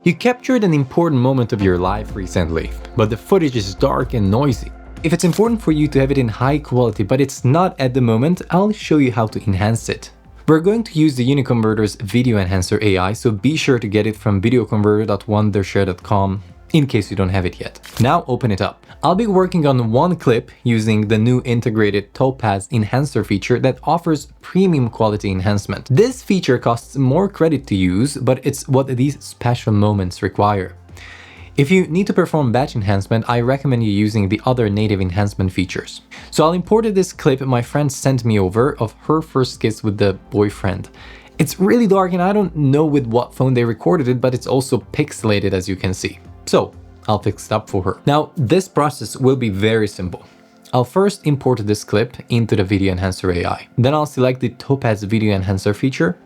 You captured an important moment of your life recently, but the footage is dark and noisy. If it's important for you to have it in high quality, but it's not at the moment, I'll show you how to enhance it. We're going to use the UniConverter's Video Enhancer AI, so be sure to get it from videoconverter.wondershare.com in case you don't have it yet. Now open it up. I'll be working on one clip using the new integrated Topaz Enhancer feature that offers premium quality enhancement. This feature costs more credit to use, but it's what these special moments require. If you need to perform batch enhancement, I recommend you using the other native enhancement features. So I'll import this clip my friend sent me over of her first kiss with the boyfriend. It's really dark and I don't know with what phone they recorded it, but it's also pixelated as you can see. So I'll fix it up for her. Now this process will be very simple. I'll first import this clip into the Video Enhancer AI. Then I'll select the Topaz Video Enhancer feature.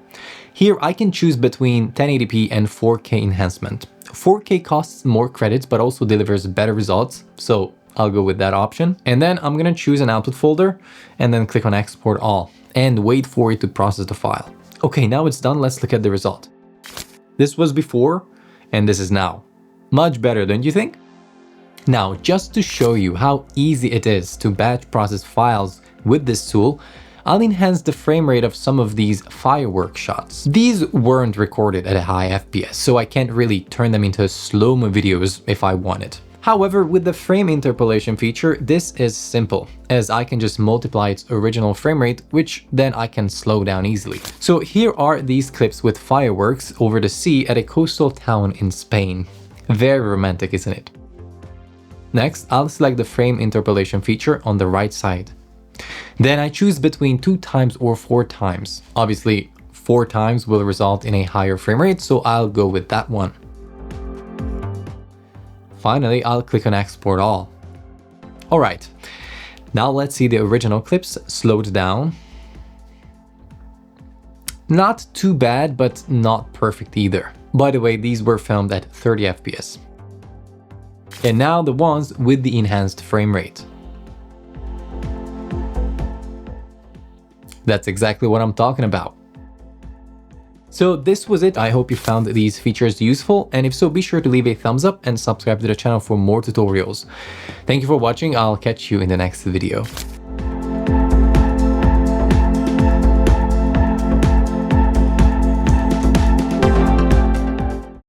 Here I can choose between 1080p and 4K enhancement. 4K costs more credits but also delivers better results, so I'll go with that option. And then I'm gonna choose an output folder and then click on Export All and wait for it to process the file. Okay, now it's done. Let's look at the result. This was before and this is now. Much better, don't you think? Now, just to show you how easy it is to batch process files with this tool, I'll enhance the frame rate of some of these firework shots. These weren't recorded at a high FPS, so I can't really turn them into slow-mo videos if I wanted. However, with the frame interpolation feature, this is simple, as I can just multiply its original frame rate, which then I can slow down easily. So here are these clips with fireworks over the sea at a coastal town in Spain. Very romantic, isn't it? Next, I'll select the frame interpolation feature on the right side. Then I choose between 2 times or 4 times. Obviously, 4 times will result in a higher frame rate, so I'll go with that one. Finally, I'll click on Export All. Alright, now let's see the original clips slowed down. Not too bad, but not perfect either. By the way, these were filmed at 30 FPS. And now the ones with the enhanced frame rate. That's exactly what I'm talking about. So this was it. I hope you found these features useful, and if so, be sure to leave a thumbs up and subscribe to the channel for more tutorials. Thank you for watching. I'll catch you in the next video.